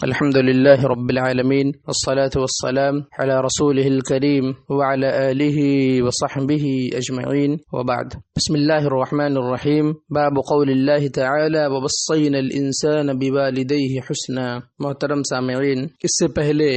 الحمد لله رب العالمين والصلاة والسلام على رسوله الكريم وعلى آله وصحبه أجمعين وبعد. بسم الله الرحمن الرحيم. باب قول الله تعالى ووصينا الإنسان بوالديه حسنا. محترم سامعین، اس سے پہلے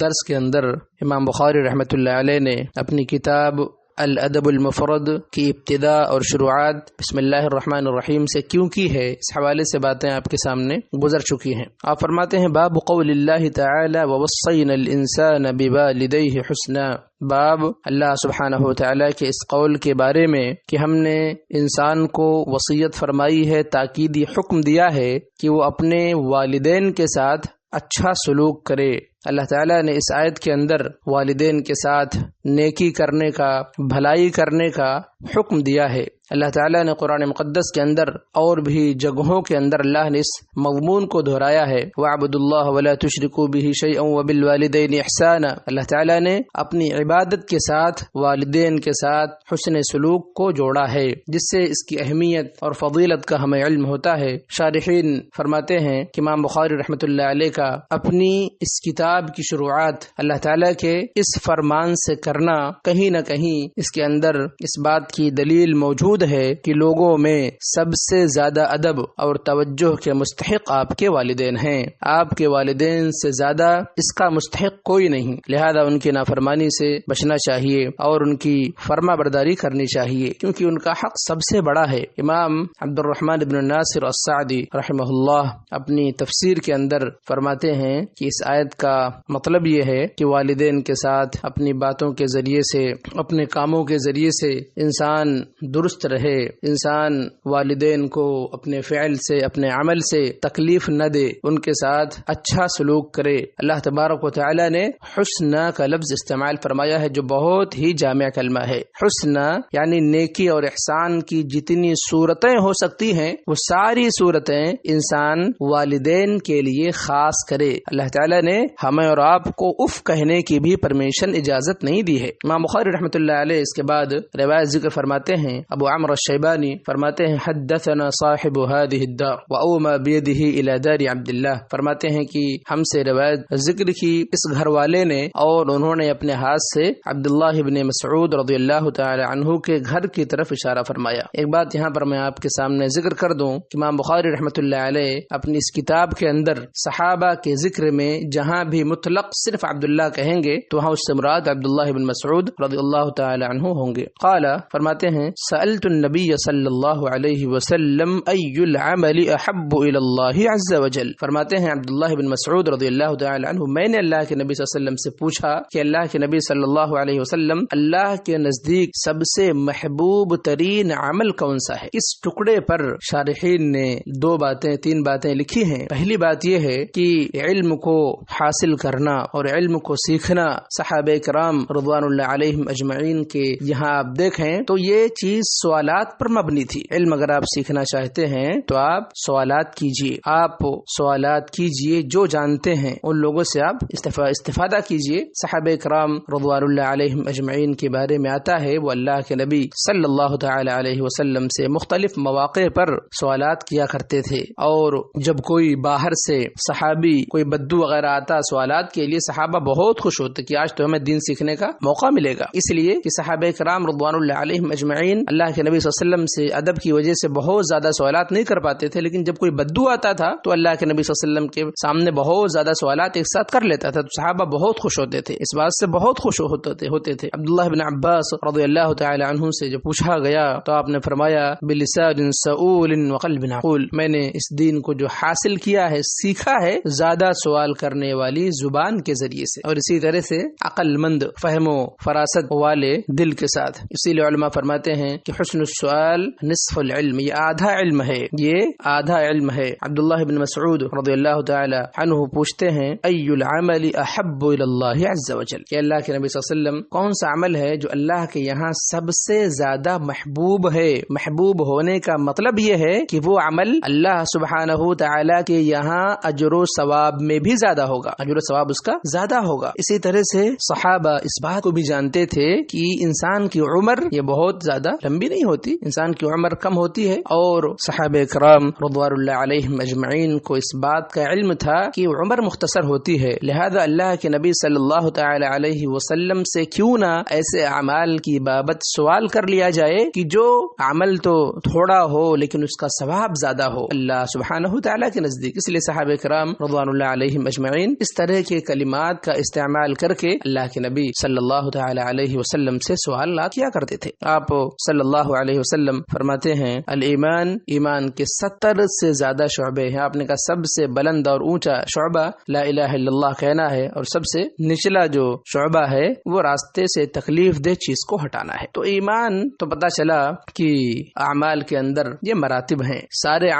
درس کے اندر امام بخاری رحمۃ اللہ علیہ نے اپنی کتاب الادب المفرد کی ابتداء اور شروعات بسم اللہ الرحمن الرحیم سے کیوں کی ہے، اس حوالے سے باتیں آپ کے سامنے گزر چکی ہیں. آپ فرماتے ہیں باب قول اللہ تعالی ووصینا الانسان بوالدیہ حسنا. باب اللہ سبحانہ وتعالی کے اس قول کے بارے میں کہ ہم نے انسان کو وصیت فرمائی ہے، تاکیدی حکم دیا ہے کہ وہ اپنے والدین کے ساتھ اچھا سلوک کرے. اللہ تعالیٰ نے اس آیت کے اندر والدین کے ساتھ نیکی کرنے کا، بھلائی کرنے کا حکم دیا ہے. اللہ تعالیٰ نے قرآن مقدس کے اندر اور بھی جگہوں کے اندر اللہ نے اس مضمون کو دہرایا ہے. وَاعْبُدُوا اللَّهَ وَلَا تُشْرِكُوا بِهِ شَيْئًا وَبِالْوَالِدَيْنِ إِحْسَانًا. اللہ تعالیٰ نے اپنی عبادت کے ساتھ والدین کے ساتھ حسن سلوک کو جوڑا ہے، جس سے اس کی اہمیت اور فضیلت کا ہمیں علم ہوتا ہے. شارحین فرماتے ہیں کہ امام بخاری رحمۃ اللہ علیہ کا اپنی اس کتاب کی شروعات اللہ تعالیٰ کے اس فرمان سے کرنا، کہیں نہ کہیں اس کے اندر اس بات کی دلیل موجود ہے کہ لوگوں میں سب سے زیادہ ادب اور توجہ کے مستحق آپ کے والدین ہیں. آپ کے والدین سے زیادہ اس کا مستحق کوئی نہیں، لہذا ان کی نافرمانی سے بچنا چاہیے اور ان کی فرما برداری کرنی چاہیے، کیونکہ ان کا حق سب سے بڑا ہے. امام عبد الرحمن بن ناصر السعدی رحمہ اللہ اپنی تفسیر کے اندر فرماتے ہیں کہ اس آیت کا مطلب یہ ہے کہ والدین کے ساتھ اپنی باتوں کے ذریعے سے، اپنے کاموں کے ذریعے سے انسان درست رہے، انسان والدین کو اپنے فعل سے، اپنے عمل سے تکلیف نہ دے، ان کے ساتھ اچھا سلوک کرے. اللہ تبارک و تعالی نے حسنا کا لفظ استعمال فرمایا ہے، جو بہت ہی جامع کلمہ ہے. حسنا یعنی نیکی اور احسان کی جتنی صورتیں ہو سکتی ہیں وہ ساری صورتیں انسان والدین کے لیے خاص کرے. اللہ تعالی نے ہمیں اور آپ کو اف کہنے کی بھی پرمیشن، اجازت نہیں دی ہے. امام بخاری رحمۃ اللہ علیہ اس کے بعد روایت ذکر فرماتے ہیں. ابو عمرو الشیبانی فرماتے ہیں حدثنا صاحب هذه الدار واوما بيده الى دار عبد الله. فرماتے ہیں کہ ہم سے روایت ذکر کی اس گھر والے نے، اور انہوں نے اپنے ہاتھ سے عبداللہ ابن مسعود رضی اللہ تعالی عنہ کے گھر کی طرف اشارہ فرمایا. ایک بات یہاں پر میں آپ کے سامنے ذکر کر دوں کہ امام بخاری رحمۃ اللہ علیہ اپنی اس کتاب کے اندر صحابہ کے ذکر میں جہاں بھی مطلق صرف عبداللہ کہیں گے تو وہاں اس سے مراد عبداللہ بن مسعود رضی اللہ تعالی عنہ ہوں گے. قال فرماتے ہیں سألت النبی صلی اللہ علیہ وسلم ای العمل احب الی اللہ عز وجل. فرماتے ہیں عبداللہ بن مسعود رضی اللہ تعالی عنہ، میں نے اللہ کے نبی صلی اللہ علیہ وسلم سے پوچھا کہ اللہ کے نبی صلی اللہ علیہ وسلم، اللہ کے نزدیک سب سے محبوب ترین عمل کون سا ہے؟ اس ٹکڑے پر شارحین نے تین باتیں لکھی ہیں. پہلی بات یہ ہے کہ علم کو حاصل کرنا اور علم کو سیکھنا صحابہ کرام رضوان اللہ علیہم اجمعین کے یہاں آپ دیکھیں تو یہ چیز سوالات پر مبنی تھی. علم اگر آپ سیکھنا چاہتے ہیں تو آپ سوالات کیجئے، آپ سوالات کیجئے، جو جانتے ہیں ان لوگوں سے آپ استفادہ کیجئے. صحابہ کرام رضوان اللہ علیہم اجمعین کے بارے میں آتا ہے وہ اللہ کے نبی صلی اللہ تعالی علیہ وسلم سے مختلف مواقع پر سوالات کیا کرتے تھے، اور جب کوئی باہر سے صحابی کوئی بدو وغیرہ آتا سوالات کے لیے، صحابہ بہت خوش ہوتے کہ آج تو ہمیں دین سیکھنے کا موقع ملے گا. اس لیے کہ صحابہ کرام رضوان اللہ علیہم اجمعین اللہ کے نبی صلی اللہ علیہ وسلم سے ادب کی وجہ سے بہت زیادہ سوالات نہیں کر پاتے تھے، لیکن جب کوئی بدو آتا تھا تو اللہ کے نبی صلی اللہ علیہ وسلم کے سامنے بہت زیادہ سوالات ایک ساتھ کر لیتا تھا، تو صحابہ بہت خوش ہوتے تھے، اس بات سے بہت خوش ہوتے تھے. عبداللہ بن عباس رضی اللہ تعالی عنہ سے جب پوچھا گیا تو آپ نے فرمایا بلسان سؤول وقلب عقول، میں نے اس دین کو جو حاصل کیا ہے، سیکھا ہے، زیادہ سوال کرنے والی زبان کے ذریعے سے، اور اسی طرح سے عقل مند، فہم و فراست والے دل کے ساتھ. اسی لیے علماء فرماتے ہیں کہ حسن السؤال نصف العلم، یہ آدھا علم ہے، یہ آدھا علم ہے. عبداللہ بن مسعود رضی اللہ تعالی عنہ پوچھتے ہیں ای العمل احب الی اللہ عز وجل، کہ اللہ کے نبی صلی اللہ علیہ وسلم کون سا عمل ہے جو اللہ کے یہاں سب سے زیادہ محبوب ہے؟ محبوب ہونے کا مطلب یہ ہے کہ وہ عمل اللہ سبحانہ تعالی کے یہاں اجر و ثواب میں بھی زیادہ ہوگا. اجر اجر و ثواب اس کا زیادہ ہوگا۔ اسی طرح سے صحابہ اس بات کو بھی جانتے تھے کہ انسان کی عمر یہ بہت زیادہ لمبی نہیں ہوتی، انسان کی عمر کم ہوتی ہے، اور صحابہ کرام رضوان اللہ علیہم اجمعین کو اس بات کا علم تھا کہ عمر مختصر ہوتی ہے، لہذا اللہ کے نبی صلی اللہ تعالی علیہ وسلم سے کیوں نہ ایسے اعمال کی بابت سوال کر لیا جائے کہ جو عمل تو تھوڑا ہو لیکن اس کا ثواب زیادہ ہو اللہ سبحانہ تعالی کے نزدیک۔ اس لیے صحابہ کرام رضوان اللہ علیہم اجمعین اس طرح کے کلمات کا استعمال کر کے اللہ کے نبی صلی اللہ تعالی علیہ وسلم سے سوالات کیا کرتے تھے۔ آپ صلی اللہ علیہ وسلم فرماتے ہیں الایمان، ایمان کے 70 سے زیادہ شعبے ہیں۔ آپ نے کہا سب سے بلند اور اونچا شعبہ لا الہ الا اللہ کہنا ہے، اور سب سے نچلا جو شعبہ ہے وہ راستے سے تکلیف دہ چیز کو ہٹانا ہے۔ تو ایمان تو پتہ چلا کہ اعمال کے اندر یہ مراتب ہیں، سارے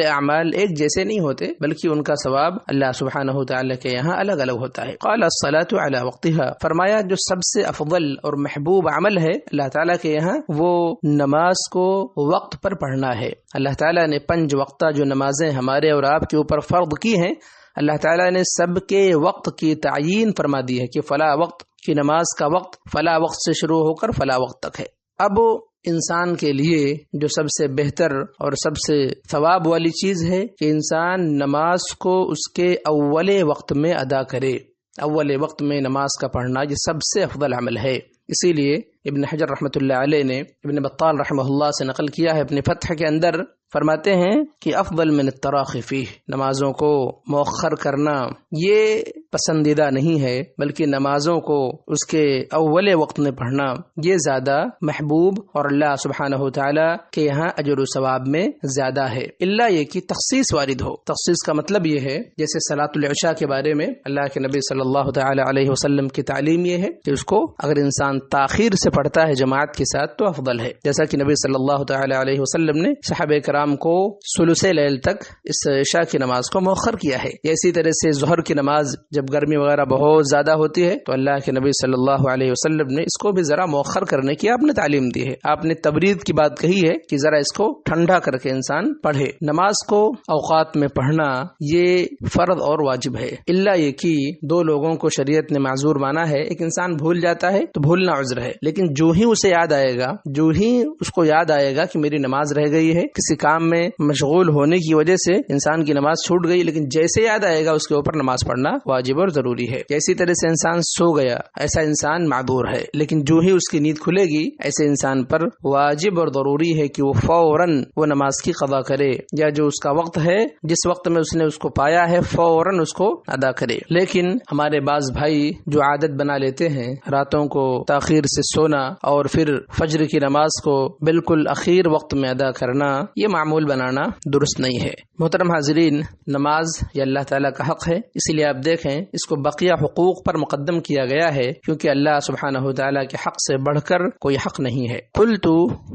اعمال ایک جیسے نہیں ہوتے بلکہ ان کا ثواب اللہ سبحانہ تعالی کے یہاں الگ الگ ہوتا ہے۔ قال الصلاۃ علی وقتها، فرمایا جو سب سے افضل اور محبوب عمل ہے اللہ تعالیٰ کے یہاں وہ نماز کو وقت پر پڑھنا ہے۔ اللہ تعالیٰ نے 5 وقتہ جو نمازیں ہمارے اور آپ کے اوپر فرض کی ہیں، اللہ تعالیٰ نے سب کے وقت کی تعیین فرما دی ہے کہ فلاں وقت کی نماز کا وقت فلاں وقت سے شروع ہو کر فلاں وقت تک ہے۔ اب انسان کے لیے جو سب سے بہتر اور سب سے ثواب والی چیز ہے کہ انسان نماز کو اس کے اول وقت میں ادا کرے۔ اول وقت میں نماز کا پڑھنا یہ سب سے افضل عمل ہے۔ اسی لیے ابن حجر رحمۃ اللہ علیہ نے ابن بطال رحمہ اللہ سے نقل کیا ہے اپنے فتح کے اندر، فرماتے ہیں کہ افضل من التراخی فیہ، نمازوں کو مؤخر کرنا یہ پسندیدہ نہیں ہے بلکہ نمازوں کو اس کے اول وقت میں پڑھنا یہ زیادہ محبوب اور اللہ سبحانہ تعالی کے یہاں اجر و ثواب میں زیادہ ہے، الا یہ کہ تخصیص وارد ہو۔ تخصیص کا مطلب یہ ہے جیسے صلاۃ العشاء کے بارے میں اللہ کے نبی صلی اللہ تعالی علیہ وسلم کی تعلیم یہ ہے کہ اس کو اگر انسان تاخیر سے پڑھتا ہے جماعت کے ساتھ تو افضل ہے، جیسا کہ نبی صلی اللہ تعالی علیہ وسلم نے صحابہ کرام کو ثلث لیل تک اس عشاء کی نماز کو مؤخر کیا ہے۔ اسی طرح سے ظہر کی نماز جب گرمی وغیرہ بہت زیادہ ہوتی ہے تو اللہ کے نبی صلی اللہ علیہ وسلم نے اس کو بھی ذرا مؤخر کرنے کی آپ نے تعلیم دی ہے۔ آپ نے تبرید کی بات کہی ہے کہ ذرا اس کو ٹھنڈا کر کے انسان پڑھے۔ نماز کو اوقات میں پڑھنا یہ فرض اور واجب ہے، الا یہ کہ 2 لوگوں کو شریعت نے معذور مانا ہے۔ ایک انسان بھول جاتا ہے تو بھولنا عذر ہے، لیکن جو ہی اسے یاد آئے گا، جو ہی اس کو یاد آئے گا کہ میری نماز رہ گئی ہے، کسی کام میں مشغول ہونے کی وجہ سے انسان کی نماز چھوٹ گئی، لیکن جیسے یاد آئے گا اس کے اوپر نماز پڑھنا واجب اور ضروری ہے۔ اسی طرح سے انسان سو گیا، ایسا انسان معذور ہے، لیکن جو ہی اس کی نیند کھلے گی ایسے انسان پر واجب اور ضروری ہے کہ وہ فوراً وہ نماز کی قضا کرے، یا جو اس کا وقت ہے جس وقت میں اس نے اس کو پایا ہے فوراً اس کو ادا کرے۔ لیکن ہمارے بعض بھائی جو عادت بنا لیتے ہیں راتوں کو تاخیر سے سونا اور پھر فجر کی نماز کو بالکل اخیر وقت میں ادا کرنا، یہ معمول بنانا درست نہیں ہے۔ محترم حاضرین، نماز یہ اللہ تعالیٰ کا حق ہے، اسی لیے آپ دیکھیں اس کو بقیہ حقوق پر مقدم کیا گیا ہے، کیونکہ اللہ سبحانہ تعالیٰ کے حق سے بڑھ کر کوئی حق نہیں ہے۔ قلت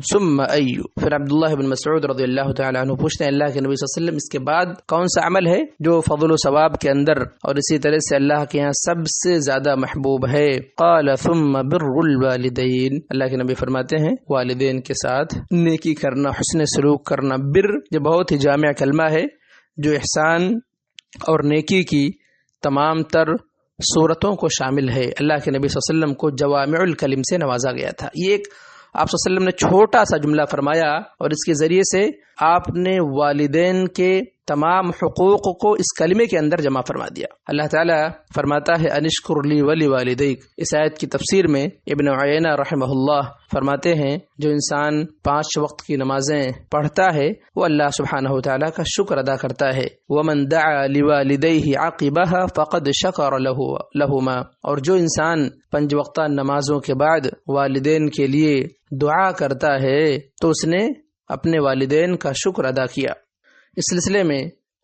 ثم ای، پھر عبداللہ بن مسعود رضی اللہ تعالیٰ عنہ پوچھتے ہیں اللہ کے نبی صلی اللہ علیہ وسلم اس کے بعد کون سا عمل ہے جو فضل و ثواب کے اندر اور اسی طرح سے اللہ کے یہاں سب سے زیادہ محبوب ہے؟ قال ثم بر الوالدین، اللہ کے نبی فرماتے ہیں والدین کے ساتھ نیکی کرنا، حسن سلوک کرنا۔ بر یہ بہت ہی جامع کلمہ ہے جو احسان اور نیکی کی تمام تر صورتوں کو شامل ہے۔ اللہ کے نبی صلی اللہ علیہ وسلم کو جوامع الکلم سے نوازا گیا تھا۔ یہ ایک آپ صلی اللہ علیہ وسلم نے چھوٹا سا جملہ فرمایا اور اس کے ذریعے سے آپ نے والدین کے تمام حقوق کو اس کلمے کے اندر جمع فرما دیا۔ اللہ تعالیٰ فرماتا ہے انشکر لی ولی والدیک۔ اس آیت کی تفسیر میں ابن عیینہ رحمہ اللہ فرماتے ہیں جو انسان 5 وقت کی نمازیں پڑھتا ہے وہ اللہ سبحانہ وتعالیٰ کا شکر ادا کرتا ہے۔ ومن دعا لوالدیہ عقبہا فقد شکر لہما، اور جو انسان 5 وقتہ نمازوں کے بعد والدین کے لیے دعا کرتا ہے تو اس نے اپنے والدین کا شکر ادا کیا۔ اس سلسلے میں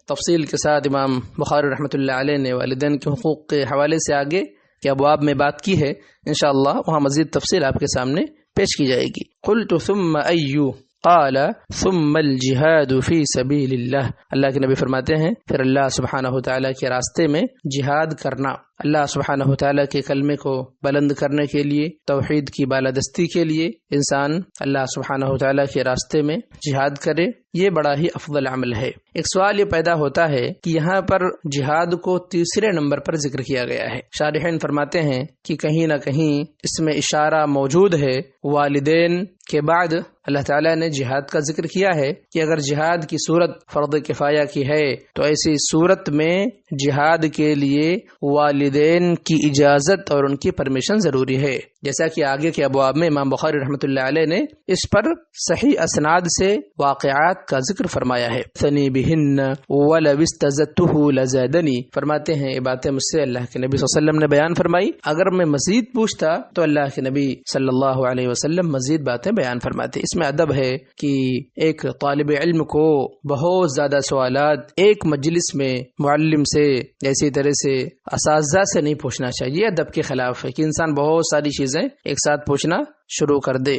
تفصیل کے ساتھ امام بخاری رحمۃ اللہ علیہ نے والدین کے حقوق کے حوالے سے آگے کے ابواب میں بات کی ہے، انشاءاللہ وہاں مزید تفصیل آپ کے سامنے پیش کی جائے گی۔ قلت ثم ایو، قال ثم الجہاد فی سبیل اللہ، اللہ کے نبی فرماتے ہیں پھر اللہ سبحانہ تعالیٰ کے راستے میں جہاد کرنا، اللہ سبحانہ تعالیٰ کے کلمے کو بلند کرنے کے لیے، توحید کی بالادستی کے لیے انسان اللہ سبحانہ تعالیٰ کے راستے میں جہاد کرے، یہ بڑا ہی افضل عمل ہے۔ ایک سوال یہ پیدا ہوتا ہے کہ یہاں پر جہاد کو تیسرے نمبر پر ذکر کیا گیا ہے۔ شارحین فرماتے ہیں کہ کہیں نہ کہیں اس میں اشارہ موجود ہے، والدین کے بعد اللہ تعالیٰ نے جہاد کا ذکر کیا ہے کہ اگر جہاد کی صورت فرض کفایہ کی ہے تو ایسی صورت میں جہاد کے لیے والدین کی اجازت اور ان کی پرمیشن ضروری ہے، جیسا کہ آگے کے ابواب میں امام بخاری رحمۃ اللہ علیہ نے اس پر صحیح اسناد سے واقعات کا ذکر فرمایا ہے۔ ثنی بہن ولو استزدته لزادنی، فرماتے ہیں یہ باتیں مجھ سے اللہ کے نبی صلی اللہ علیہ وسلم نے بیان فرمائی، اگر میں مزید پوچھتا تو اللہ کے نبی صلی اللہ علیہ وسلم مزید باتیں بیان فرماتے۔ اس میں ادب ہے کہ ایک طالب علم کو بہت زیادہ سوالات ایک مجلس میں معلم سے، اسی طرح سے اساتذہ سے نہیں پوچھنا چاہیے، ادب کے خلاف ہے کہ انسان بہت ساری چیزیں ایک ساتھ پوچھنا شروع کر دے۔